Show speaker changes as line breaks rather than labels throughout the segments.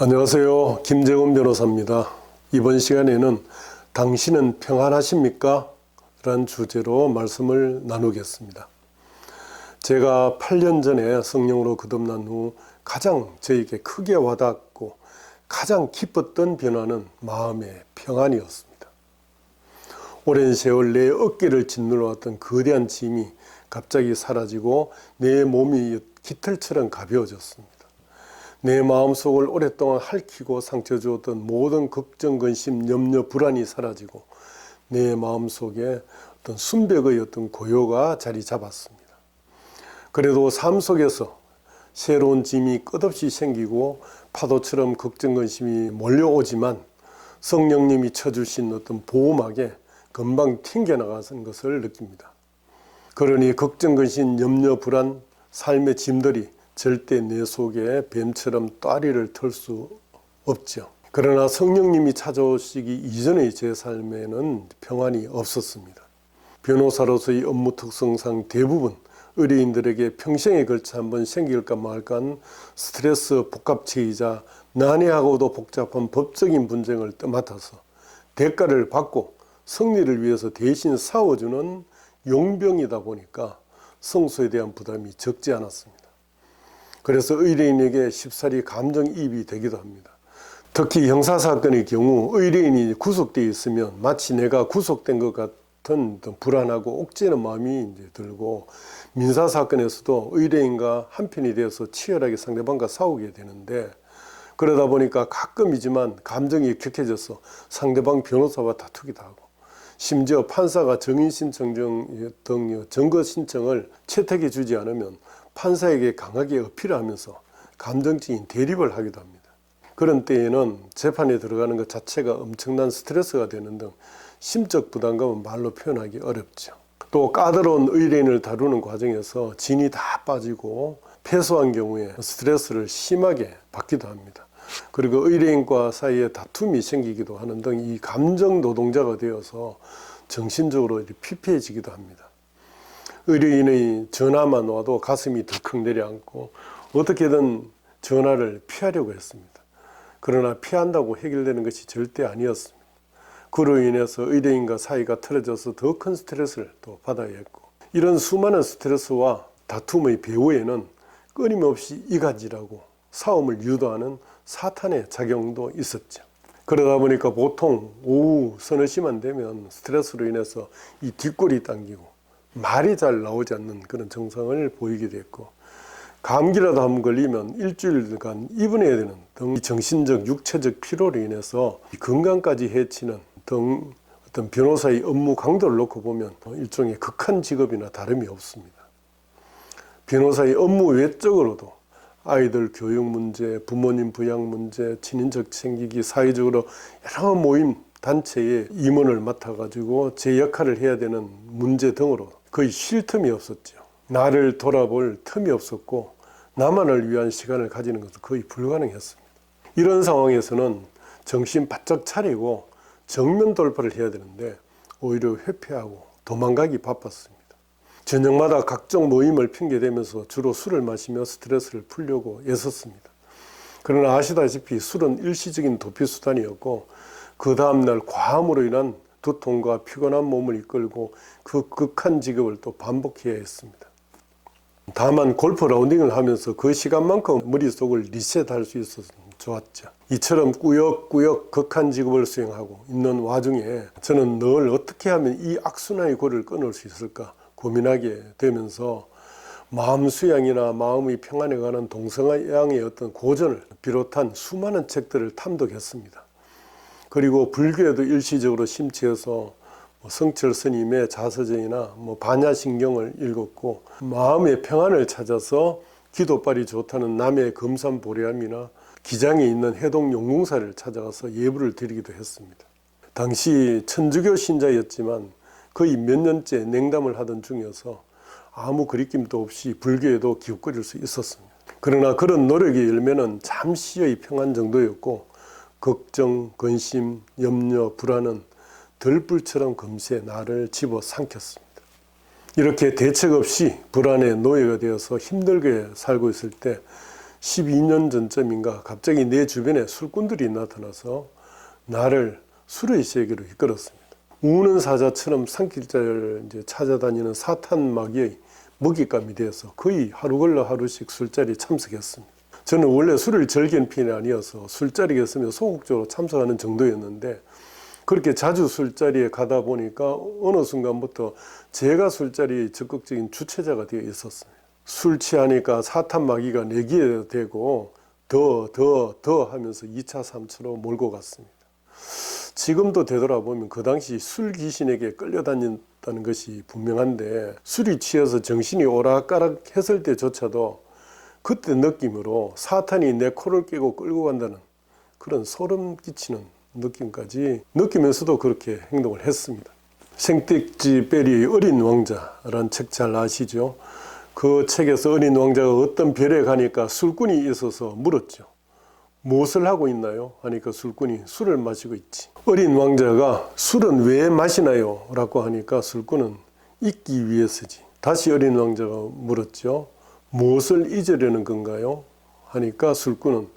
안녕하세요. 김재훈 변호사입니다. 이번 시간에는 당신은 평안하십니까? 라는 주제로 말씀을 나누겠습니다. 제가 8년 전에 성령으로 거듭난 후 가장 저에게 크게 와닿고 가장 기뻤던 변화는 마음의 평안이었습니다. 오랜 세월 내 어깨를 짓눌러왔던 거대한 짐이 갑자기 사라지고 내 몸이 깃털처럼 가벼워졌습니다. 내 마음속을 오랫동안 핥히고 상처 주었던 모든 걱정, 근심, 염려, 불안이 사라지고 내 마음속에 어떤 순백의 어떤 고요가 자리 잡았습니다. 그래도 삶 속에서 새로운 짐이 끝없이 생기고 파도처럼 걱정, 근심이 몰려오지만 성령님이 쳐주신 어떤 보호막에 금방 튕겨나가는 것을 느낍니다. 그러니 걱정, 근심, 염려, 불안, 삶의 짐들이 절대 내 속에 뱀처럼 따리를 털 수 없죠. 그러나 성령님이 찾아오시기 이전의 제 삶에는 평안이 없었습니다. 변호사로서의 업무 특성상 대부분 의뢰인들에게 평생에 걸쳐 한번 생길까 말까 한 스트레스 복합체이자 난해하고도 복잡한 법적인 분쟁을 맡아서 대가를 받고 승리를 위해서 대신 싸워주는 용병이다 보니까 성소에 대한 부담이 적지 않았습니다. 그래서 의뢰인에게 쉽사리 감정이입이 되기도 합니다. 특히 형사사건의 경우 의뢰인이 구속되어 있으면 마치 내가 구속된 것 같은 불안하고 옥죄는 마음이 들고, 민사사건에서도 의뢰인과 한편이 되어서 치열하게 상대방과 싸우게 되는데, 그러다 보니까 가끔이지만 감정이 격해져서 상대방 변호사와 다투기도 하고, 심지어 판사가 정인신청 등 증거 신청을 채택해 주지 않으면 판사에게 강하게 어필하면서 감정적인 대립을 하기도 합니다. 그런 때에는 재판에 들어가는 것 자체가 엄청난 스트레스가 되는 등 심적 부담감은 말로 표현하기 어렵죠. 또 까다로운 의뢰인을 다루는 과정에서 진이 다 빠지고 패소한 경우에 스트레스를 심하게 받기도 합니다. 그리고 의뢰인과 사이에 다툼이 생기기도 하는 등 이 감정 노동자가 되어서 정신적으로 피폐해지기도 합니다. 의뢰인의 전화만 와도 가슴이 덜컥 내려앉고 어떻게든 전화를 피하려고 했습니다. 그러나 피한다고 해결되는 것이 절대 아니었습니다. 그로 인해서 의뢰인과 사이가 틀어져서 더 큰 스트레스를 또 받아야 했고, 이런 수많은 스트레스와 다툼의 배후에는 끊임없이 이간질하고 싸움을 유도하는 사탄의 작용도 있었죠. 그러다 보니까 보통 오후 서너 시만 되면 스트레스로 인해서 이 뒷골이 당기고 말이 잘 나오지 않는 그런 증상을 보이게 됐고, 감기라도 한번 걸리면 일주일간 입원해야 되는 등 정신적, 육체적 피로로 인해서 건강까지 해치는 등 어떤 변호사의 업무 강도를 놓고 보면 일종의 극한 직업이나 다름이 없습니다. 변호사의 업무 외적으로도 아이들 교육 문제, 부모님 부양 문제, 친인척 챙기기, 사회적으로 여러 모임, 단체의 임원을 맡아가지고 제 역할을 해야 되는 문제 등으로 거의 쉴 틈이 없었죠. 나를 돌아볼 틈이 없었고 나만을 위한 시간을 가지는 것은 거의 불가능했습니다. 이런 상황에서는 정신 바짝 차리고 정면 돌파를 해야 되는데 오히려 회피하고 도망가기 바빴습니다. 저녁마다 각종 모임을 핑계대면서 주로 술을 마시며 스트레스를 풀려고 애썼습니다. 그러나 아시다시피 술은 일시적인 도피수단이었고 그 다음날 과음으로 인한 두통과 피곤한 몸을 이끌고 그 극한 직업을 또 반복해야 했습니다. 다만 골프 라운딩을 하면서 그 시간만큼 머릿속을 리셋할 수 있어서 좋았죠. 이처럼 꾸역꾸역 극한 직업을 수행하고 있는 와중에 저는 늘 어떻게 하면 이 악순환의 고리를 끊을 수 있을까 고민하게 되면서 마음 수양이나 마음의 평안에 관한 동서양의 어떤 고전을 비롯한 수많은 책들을 탐독했습니다. 그리고 불교에도 일시적으로 심취해서 성철 스님의 자서전이나 반야신경을 읽었고, 마음의 평안을 찾아서 기도빨이 좋다는 남해 금산보리암이나 기장에 있는 해동용궁사를 찾아가서 예불을 드리기도 했습니다. 당시 천주교 신자였지만 거의 몇 년째 냉담을 하던 중이어서 아무 거리낌도 없이 불교에도 기웃거릴 수 있었습니다. 그러나 그런 노력의 열매는 잠시의 평안 정도였고, 걱정, 근심, 염려, 불안은 들불처럼 금세 나를 집어삼켰습니다. 이렇게 대책 없이 불안의 노예가 되어서 힘들게 살고 있을 때 12년 전쯤인가 갑자기 내 주변에 술꾼들이 나타나서 나를 술의 세계로 이끌었습니다. 우는 사자처럼 산길자를 이제 찾아다니는 사탄 마귀의 먹잇감이 되어서 거의 하루 걸러 하루씩 술자리에 참석했습니다. 저는 원래 술을 즐기는 편이 아니어서 술자리에 있으면 소극적으로 참석하는 정도였는데 그렇게 자주 술자리에 가다 보니까 어느 순간부터 제가 술자리의 적극적인 주체자가 되어 있었습니다. 술 취하니까 사탄 마귀가 내 귀에 대고 더 하면서 2차 3차로 몰고 갔습니다. 지금도 되돌아보면 그 당시 술 귀신에게 끌려다닌다는 것이 분명한데 술이 취해서 정신이 오락가락 했을 때조차도 그때 느낌으로 사탄이 내 코를 깨고 끌고 간다는 그런 소름 끼치는 느낌까지 느끼면서도 그렇게 행동을 했습니다. 생텍쥐 베리의 어린 왕자라는 책 잘 아시죠? 그 책에서 어린 왕자가 어떤 별에 가니까 술꾼이 있어서 물었죠. 무엇을 하고 있나요? 하니까 술꾼이 술을 마시고 있지. 어린 왕자가 술은 왜 마시나요? 라고 하니까 술꾼은 잊기 위해서지. 다시 어린 왕자가 물었죠. 무엇을 잊으려는 건가요? 하니까 술꾼은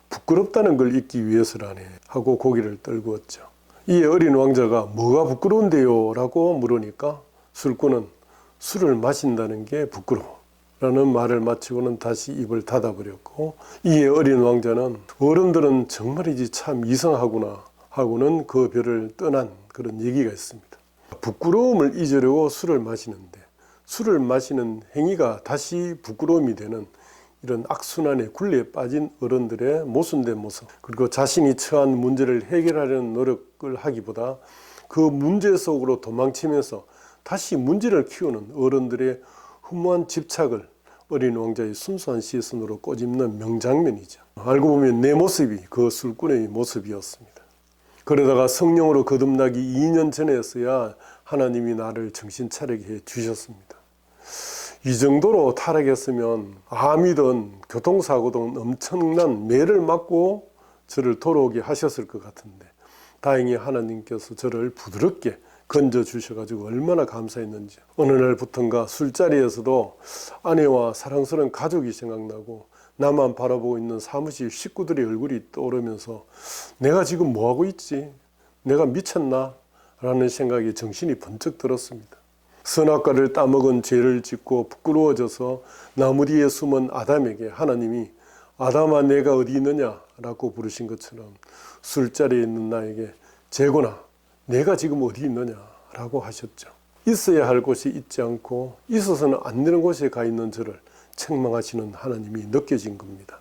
부끄럽다는 걸 잊기 위해서라네 하고 고개를 떨구었죠. 이에 어린 왕자가 뭐가 부끄러운데요? 라고 물으니까 술꾼은 술을 마신다는 게 부끄러워 라는 말을 마치고는 다시 입을 닫아버렸고 이에 어린 왕자는 어른들은 정말이지 참 이상하구나 하고는 그 별을 떠난 그런 얘기가 있습니다. 부끄러움을 잊으려고 술을 마시는데 술을 마시는 행위가 다시 부끄러움이 되는 이런 악순환의 굴레에 빠진 어른들의 모순된 모습, 그리고 자신이 처한 문제를 해결하려는 노력을 하기보다 그 문제 속으로 도망치면서 다시 문제를 키우는 어른들의 허무한 집착을 어린 왕자의 순수한 시선으로 꼬집는 명장면이죠. 알고 보면 내 모습이 그 술꾼의 모습이었습니다. 그러다가 성령으로 거듭나기 2년 전에서야 하나님이 나를 정신 차리게 해 주셨습니다. 이 정도로 타락했으면 암이든 교통사고든 엄청난 매를 맞고 저를 돌아오게 하셨을 것 같은데 다행히 하나님께서 저를 부드럽게 건져 주셔가지고 얼마나 감사했는지. 어느 날부턴가 술자리에서도 아내와 사랑스러운 가족이 생각나고 나만 바라보고 있는 사무실 식구들의 얼굴이 떠오르면서 내가 지금 뭐하고 있지? 내가 미쳤나? 라는 생각이 정신이 번쩍 들었습니다. 선악과를 따먹은 죄를 짓고 부끄러워져서 나무 뒤에 숨은 아담에게 하나님이 아담아 내가 어디 있느냐? 라고 부르신 것처럼 술자리에 있는 나에게 재곤아 내가 지금 어디 있느냐? 라고 하셨죠. 있어야 할 곳이 있지 않고 있어서는 안 되는 곳에 가 있는 저를 책망하시는 하나님이 느껴진 겁니다.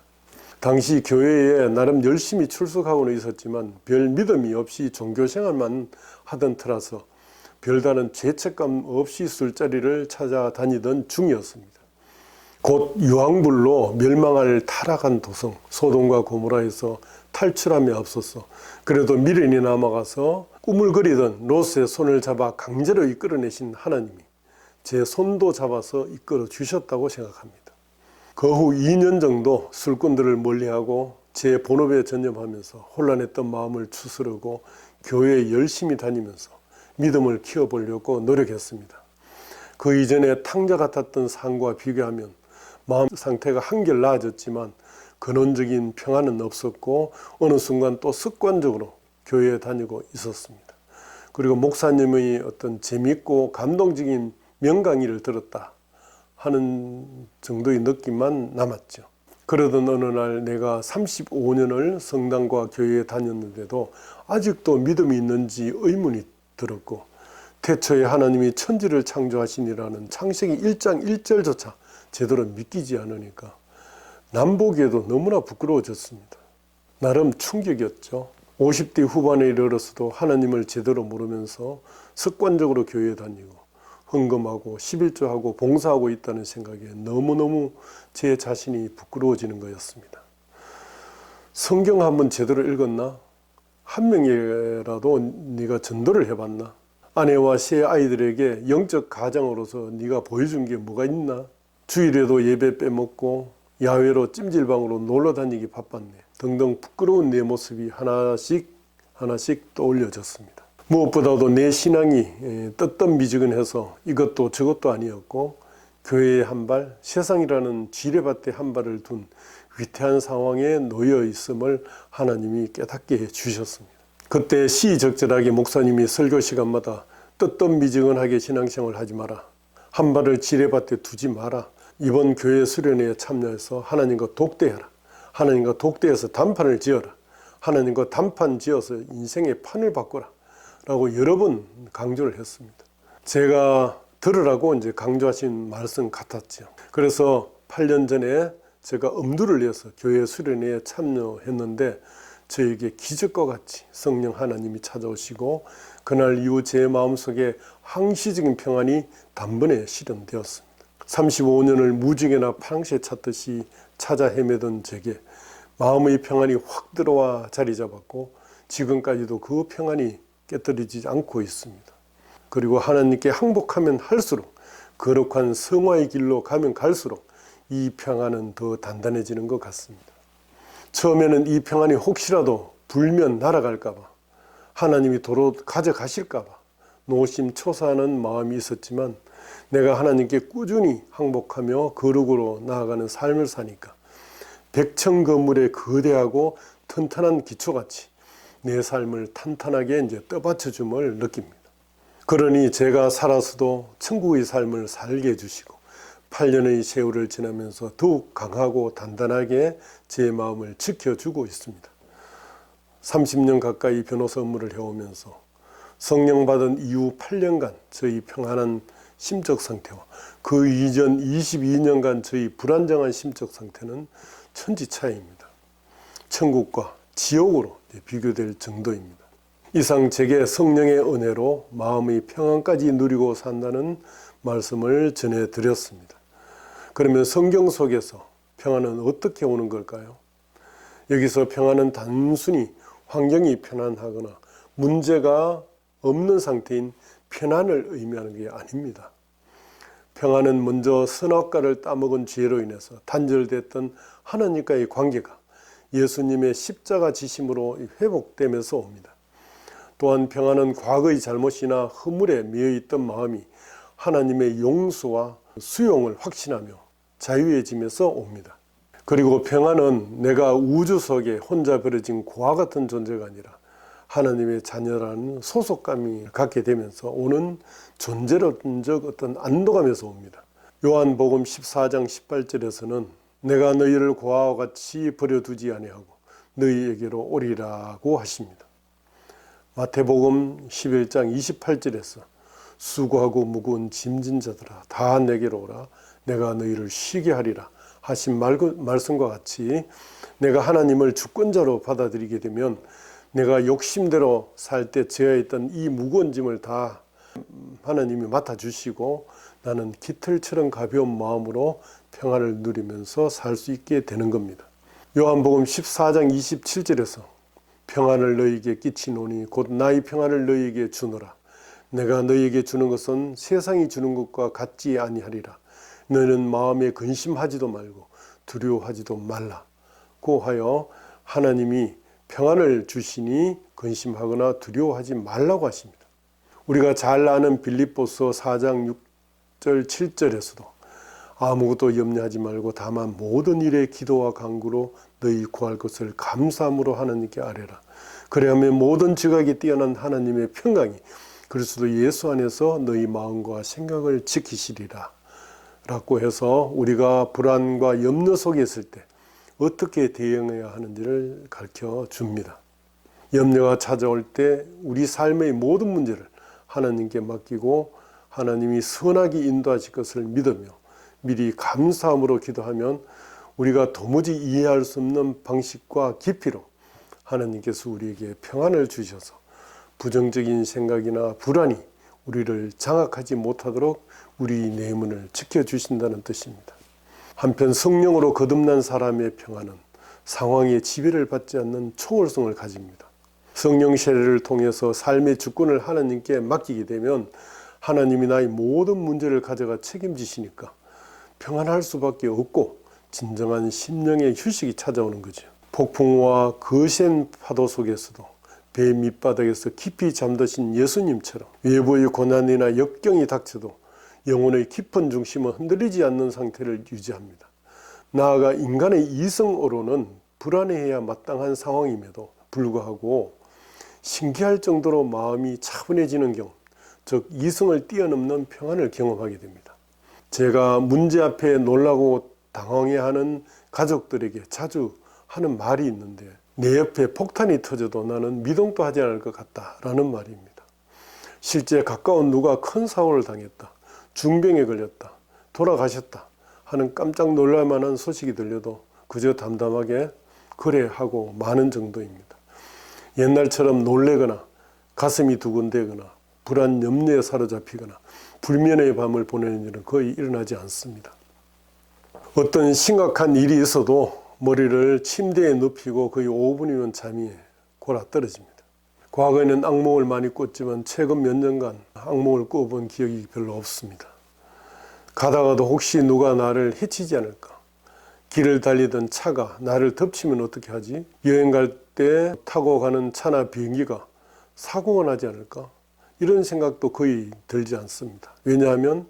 당시 교회에 나름 열심히 출석하고는 있었지만 별 믿음이 없이 종교생활만 하던 터라서 별다른 죄책감 없이 술자리를 찾아다니던 중이었습니다. 곧 유황불로 멸망할 타락한 도성 소돔과 고모라에서 탈출함에 앞서서 그래도 미련이 남아가서 꾸물거리던 롯의 손을 잡아 강제로 이끌어내신 하나님이 제 손도 잡아서 이끌어 주셨다고 생각합니다. 그 후 2년 정도 술꾼들을 멀리하고 제 본업에 전념하면서 혼란했던 마음을 추스르고 교회에 열심히 다니면서 믿음을 키워보려고 노력했습니다. 그 이전에 탕자 같았던 삶과 비교하면 마음 상태가 한결 나아졌지만 근원적인 평안은 없었고 어느 순간 또 습관적으로 교회에 다니고 있었습니다. 그리고 목사님의 어떤 재미있고 감동적인 명강의를 들었다 하는 정도의 느낌만 남았죠. 그러던 어느 날 내가 35년을 성당과 교회에 다녔는데도 아직도 믿음이 있는지 의문이 들었고 태초에 하나님이 천지를 창조하시니라는 창세기 1장 1절조차 제대로 믿기지 않으니까 남보기에도 너무나 부끄러워졌습니다. 나름 충격이었죠. 50대 후반에 이르러서도 하나님을 제대로 모르면서 습관적으로 교회에 다니고 헌금하고 11조하고 봉사하고 있다는 생각에 너무너무 제 자신이 부끄러워지는 거였습니다. 성경 한번 제대로 읽었나? 한 명이라도 네가 전도를 해봤나? 아내와 세 아이들에게 영적 가장으로서 네가 보여준 게 뭐가 있나? 주일에도 예배 빼먹고 야외로 찜질방으로 놀러 다니기 바빴네. 등등 부끄러운 내 모습이 하나씩 떠올려졌습니다. 무엇보다도 내 신앙이 떳떳미지근해서 이것도 저것도 아니었고 교회에 한 발, 세상이라는 지뢰밭에 한 발을 둔 위태한 상황에 놓여 있음을 하나님이 깨닫게 해주셨습니다. 그때 시적절하게 목사님이 설교 시간마다 뜨뜻미지근하게 신앙생활 하지 마라. 한 발을 지뢰밭에 두지 마라. 이번 교회 수련회에 참여해서 하나님과 독대해라. 하나님과 독대해서 단판을 지어라. 하나님과 단판 지어서 인생의 판을 바꾸라. 라고 여러 번 강조를 했습니다. 제가 들으라고 이제 강조하신 말씀 같았죠. 그래서 8년 전에 제가 엄두를 내서 교회 수련회에 참여했는데 저에게 기적과 같이 성령 하나님이 찾아오시고 그날 이후 제 마음속에 항시적인 평안이 단번에 실현되었습니다. 35년을 무지개나 파랑새 찾듯이 찾아 헤매던 제게 마음의 평안이 확 들어와 자리 잡았고 지금까지도 그 평안이 깨뜨리지 않고 있습니다. 그리고 하나님께 항복하면 할수록 거룩한 성화의 길로 가면 갈수록 이 평안은 더 단단해지는 것 같습니다. 처음에는 이 평안이 혹시라도 불면 날아갈까 봐 하나님이 도로 가져가실까 봐 노심초사하는 마음이 있었지만 내가 하나님께 꾸준히 항복하며 거룩으로 나아가는 삶을 사니까 백천 건물의 거대하고 튼튼한 기초같이 내 삶을 탄탄하게 이제 떠받쳐 줌을 느낍니다. 그러니 제가 살아서도 천국의 삶을 살게 해주시고 8년의 세월을 지나면서 더욱 강하고 단단하게 제 마음을 지켜주고 있습니다. 30년 가까이 변호사 업무를 해오면서 성령 받은 이후 8년간 저희 평안한 심적 상태와 그 이전 22년간 저희 불안정한 심적 상태는 천지차이입니다. 천국과 지옥으로 비교될 정도입니다. 이상 제게 성령의 은혜로 마음의 평안까지 누리고 산다는 말씀을 전해드렸습니다. 그러면 성경 속에서 평안은 어떻게 오는 걸까요? 여기서 평안은 단순히 환경이 편안하거나 문제가 없는 상태인 편안을 의미하는 게 아닙니다. 평안은 먼저 선악과를 따먹은 죄로 인해서 단절됐던 하나님과의 관계가 예수님의 십자가 지심으로 회복되면서 옵니다. 또한 평안은 과거의 잘못이나 허물에 매여있던 마음이 하나님의 용서와 수용을 확신하며 자유해지면서 옵니다. 그리고 평안은 내가 우주 속에 혼자 버려진 고아 같은 존재가 아니라 하나님의 자녀라는 소속감이 갖게 되면서 오는 존재론적 어떤 안도감에서 옵니다. 요한복음 14장 18절에서는 내가 너희를 고아와 같이 버려두지 아니하고 너희에게로 오리라고 하십니다. 마태복음 11장 28절에서 수고하고 무거운 짐진 자들아 다 내게로 오라 내가 너희를 쉬게 하리라 하신 말씀과 같이 내가 하나님을 주권자로 받아들이게 되면 내가 욕심대로 살 때 제어했던 이 무거운 짐을 다 하나님이 맡아주시고 나는 깃털처럼 가벼운 마음으로 평안을 누리면서 살 수 있게 되는 겁니다. 요한복음 14장 27절에서 평안을 너희에게 끼치노니 곧 나의 평안을 너희에게 주노라. 내가 너희에게 주는 것은 세상이 주는 것과 같지 아니하리라. 너희는 마음에 근심하지도 말고 두려워하지도 말라고 하여 하나님이 평안을 주시니 근심하거나 두려워하지 말라고 하십니다. 우리가 잘 아는 빌립보서 4장 6절 7절에서도 아무것도 염려하지 말고 다만 모든 일에 기도와 간구로 너희 구할 것을 감사함으로 하나님께 아뢰라. 그래야면 모든 지각이 뛰어난 하나님의 평강이 그리스도 예수 안에서 너희 마음과 생각을 지키시리라 라고 해서 우리가 불안과 염려 속에 있을 때 어떻게 대응해야 하는지를 가르쳐 줍니다. 염려가 찾아올 때 우리 삶의 모든 문제를 하나님께 맡기고 하나님이 선하게 인도하실 것을 믿으며 미리 감사함으로 기도하면 우리가 도무지 이해할 수 없는 방식과 깊이로 하나님께서 우리에게 평안을 주셔서 부정적인 생각이나 불안이 우리를 장악하지 못하도록 우리 내면을 지켜주신다는 뜻입니다. 한편 성령으로 거듭난 사람의 평안은 상황에 지배를 받지 않는 초월성을 가집니다. 성령 세례를 통해서 삶의 주권을 하나님께 맡기게 되면 하나님이 나의 모든 문제를 가져가 책임지시니까 평안할 수밖에 없고 진정한 심령의 휴식이 찾아오는 거죠. 폭풍과 거센 파도 속에서도 배 밑바닥에서 깊이 잠드신 예수님처럼 외부의 고난이나 역경이 닥쳐도 영혼의 깊은 중심은 흔들리지 않는 상태를 유지합니다. 나아가 인간의 이성으로는 불안해해야 마땅한 상황임에도 불구하고 신기할 정도로 마음이 차분해지는 경우, 즉 이성을 뛰어넘는 평안을 경험하게 됩니다. 제가 문제 앞에 놀라고 당황해하는 가족들에게 자주 하는 말이 있는데, 내 옆에 폭탄이 터져도 나는 미동도 하지 않을 것 같다라는 말입니다. 실제 가까운 누가 큰 사고를 당했다, 중병에 걸렸다, 돌아가셨다 하는 깜짝 놀랄 만한 소식이 들려도 그저 담담하게 그래 하고 마는 정도입니다. 옛날처럼 놀래거나 가슴이 두근대거나 불안 염려에 사로잡히거나 불면의 밤을 보내는 일은 거의 일어나지 않습니다. 어떤 심각한 일이 있어도 머리를 침대에 눕히고 거의 5분이면 잠이 골아 떨어집니다. 과거에는 악몽을 많이 꿨지만 최근 몇 년간 악몽을 꿔본 기억이 별로 없습니다. 가다가도 혹시 누가 나를 해치지 않을까? 길을 달리던 차가 나를 덮치면 어떻게 하지? 여행 갈 때 타고 가는 차나 비행기가 사고가 나지 않을까? 이런 생각도 거의 들지 않습니다. 왜냐하면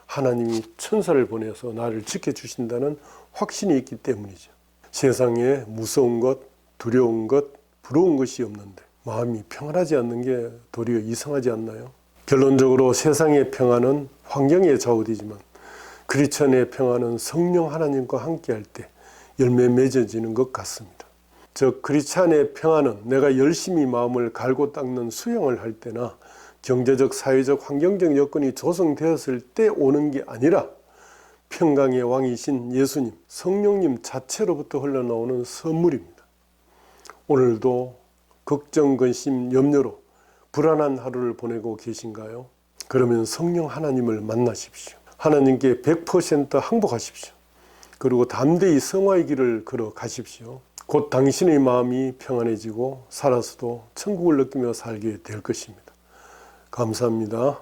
하나님이 천사를 보내서 나를 지켜주신다는 확신이 있기 때문이죠. 세상에 무서운 것, 두려운 것, 부러운 것이 없는데 마음이 평안하지 않는 게 도리어 이상하지 않나요? 결론적으로 세상의 평안은 환경에 좌우되지만 크리스천의 평안은 성령 하나님과 함께할 때 열매 맺어지는 것 같습니다. 즉 크리스찬의 평안은 내가 열심히 마음을 갈고 닦는 수행을 할 때나 경제적, 사회적, 환경적 여건이 조성되었을 때 오는 게 아니라 평강의 왕이신 예수님, 성령님 자체로부터 흘러나오는 선물입니다. 오늘도 걱정, 근심, 염려로 불안한 하루를 보내고 계신가요? 그러면 성령 하나님을 만나십시오. 하나님께 100% 항복하십시오. 그리고 담대히 성화의 길을 걸어가십시오. 곧 당신의 마음이 평안해지고 살아서도 천국을 느끼며 살게 될 것입니다. 감사합니다.